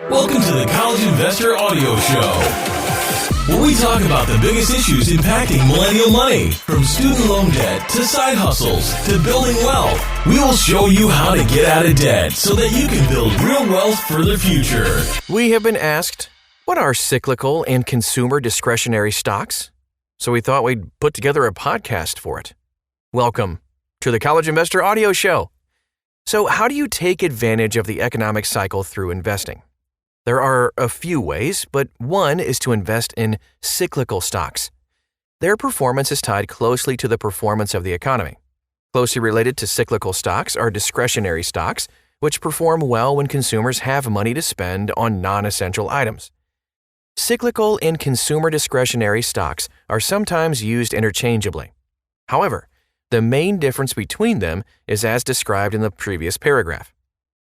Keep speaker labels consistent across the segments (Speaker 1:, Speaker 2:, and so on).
Speaker 1: Welcome to the College Investor Audio Show, where we talk about the biggest issues impacting millennial money, from student loan debt to side hustles to building wealth. We will show you how to get out of debt so that you can build real wealth for the future.
Speaker 2: We have been asked, what are cyclical and consumer discretionary stocks? So we thought we'd put together a podcast for it. Welcome to the College Investor Audio Show. So how do you take advantage of the economic cycle through investing? There are a few ways, but one is to invest in cyclical stocks. Their performance is tied closely to the performance of the economy. Closely related to cyclical stocks are discretionary stocks, which perform well when consumers have money to spend on non-essential items. Cyclical and consumer discretionary stocks are sometimes used interchangeably. However, the main difference between them is as described in the previous paragraph.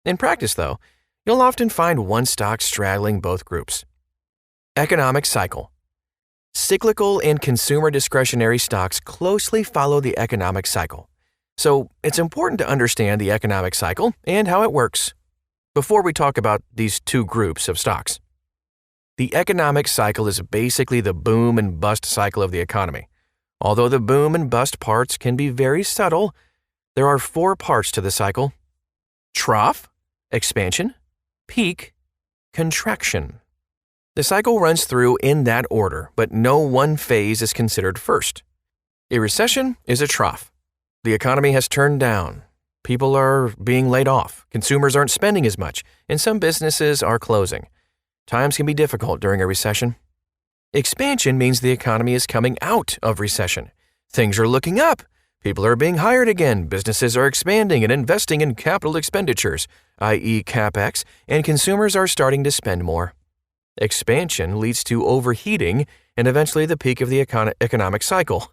Speaker 2: In practice, though, you'll often find one stock straddling both groups. Economic cycle. Cyclical and consumer discretionary stocks closely follow the economic cycle. So it's important to understand the economic cycle and how it works before we talk about these two groups of stocks. The economic cycle is basically the boom and bust cycle of the economy. Although the boom and bust parts can be very subtle, there are four parts to the cycle: trough, expansion, peak, contraction. The cycle runs through in that order, but no one phase is considered first. A recession is a trough. The economy has turned down. People are being laid off. Consumers aren't spending as much, and some businesses are closing. Times can be difficult during a recession. Expansion means the economy is coming out of recession. Things are looking up. People are being hired again. Businesses are expanding and investing in capital expenditures, i.e. CapEx, and consumers are starting to spend more. Expansion leads to overheating and eventually the peak of the economic cycle.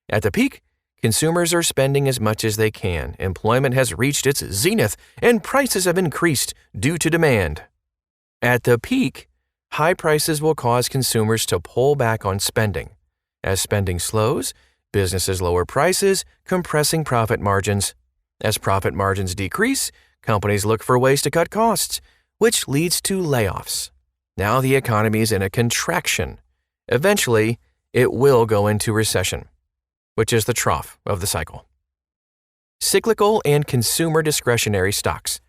Speaker 2: At the peak, consumers are spending as much as they can. Employment has reached its zenith and prices have increased due to demand. At the peak, high prices will cause consumers to pull back on spending. As spending slows, businesses lower prices, compressing profit margins. As profit margins decrease, companies look for ways to cut costs, which leads to layoffs. Now the economy is in a contraction. Eventually, it will go into recession, which is the trough of the cycle. Cyclical and consumer discretionary stocks.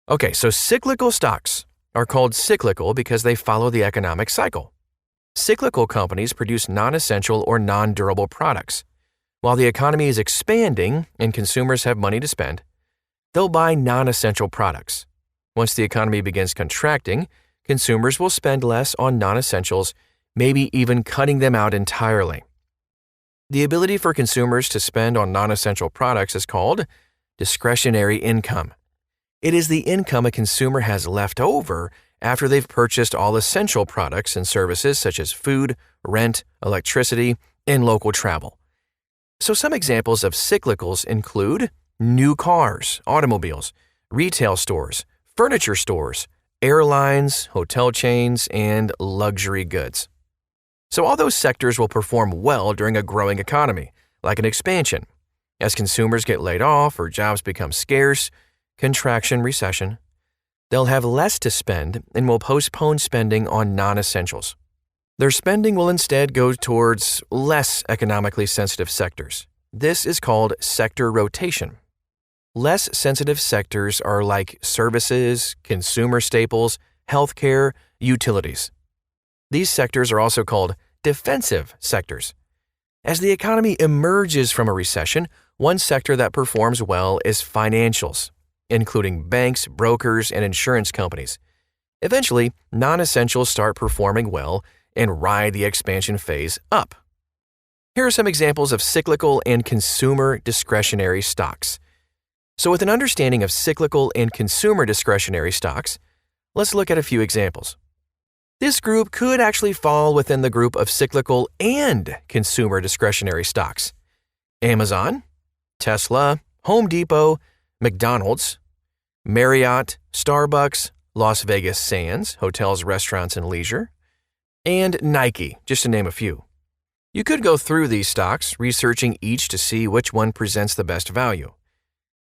Speaker 2: Okay, so cyclical stocks are called cyclical because they follow the economic cycle. Cyclical companies produce non-essential or non-durable products. While the economy is expanding and consumers have money to spend, they'll buy non-essential products. Once the economy begins contracting, consumers will spend less on non-essentials, maybe even cutting them out entirely. The ability for consumers to spend on non-essential products is called discretionary income. It is the income a consumer has left over after they've purchased all essential products and services such as food, rent, electricity, and local travel. So some examples of cyclicals include new cars, automobiles, retail stores, furniture stores, airlines, hotel chains, and luxury goods. So all those sectors will perform well during a growing economy, like an expansion. As consumers get laid off or jobs become scarce, contraction, recession, they'll have less to spend and will postpone spending on non-essentials. Their spending will instead go towards less economically sensitive sectors. This is called sector rotation. Less sensitive sectors are like services, consumer staples, healthcare, utilities. These sectors are also called defensive sectors. As the economy emerges from a recession, one sector that performs well is financials, including banks, brokers, and insurance companies. Eventually, non-essentials start performing well and ride the expansion phase up. Here are some examples of cyclical and consumer discretionary stocks. So with an understanding of cyclical and consumer discretionary stocks, let's look at a few examples. This group could actually fall within the group of cyclical and consumer discretionary stocks. Amazon, Tesla, Home Depot, McDonald's, Marriott, Starbucks, Las Vegas Sands, hotels, restaurants, and leisure, and Nike, just to name a few. You could go through these stocks, researching each to see which one presents the best value.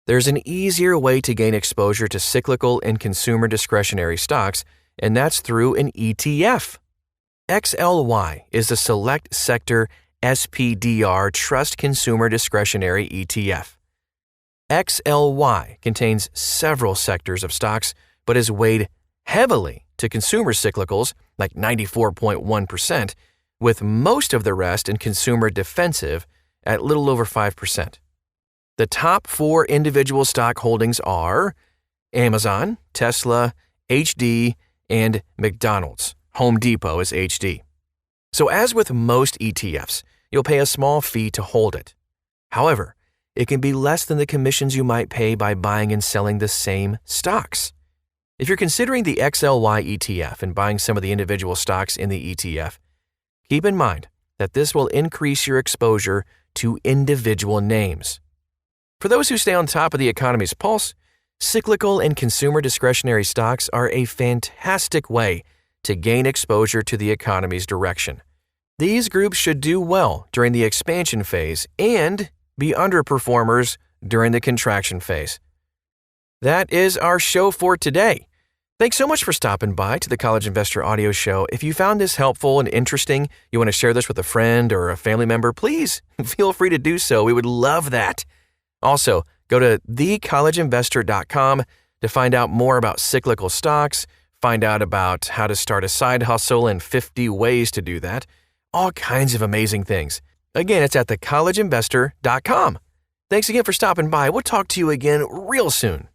Speaker 2: There's an easier way to gain exposure to cyclical and consumer discretionary stocks, and that's through an ETF. XLY is the Select Sector SPDR Trust Consumer Discretionary ETF. XLY contains several sectors of stocks, but is weighed heavily to consumer cyclicals, like 94.1%, with most of the rest in consumer defensive at little over 5%. The top 4 individual stock holdings are Amazon, Tesla, HD, and McDonald's. Home Depot is HD. So as with most ETFs, you'll pay a small fee to hold it. However, it can be less than the commissions you might pay by buying and selling the same stocks. If you're considering the XLY ETF and buying some of the individual stocks in the ETF, keep in mind that this will increase your exposure to individual names. For those who stay on top of the economy's pulse, cyclical and consumer discretionary stocks are a fantastic way to gain exposure to the economy's direction. These groups should do well during the expansion phase and be underperformers during the contraction phase. That is our show for today. Thanks so much for stopping by to the College Investor Audio Show. If you found this helpful and interesting, you want to share this with a friend or a family member, please feel free to do so. We would love that. Also, go to thecollegeinvestor.com to find out more about cyclical stocks, find out about how to start a side hustle and 50 ways to do that. All kinds of amazing things. Again, it's at thecollegeinvestor.com. Thanks again for stopping by. We'll talk to you again real soon.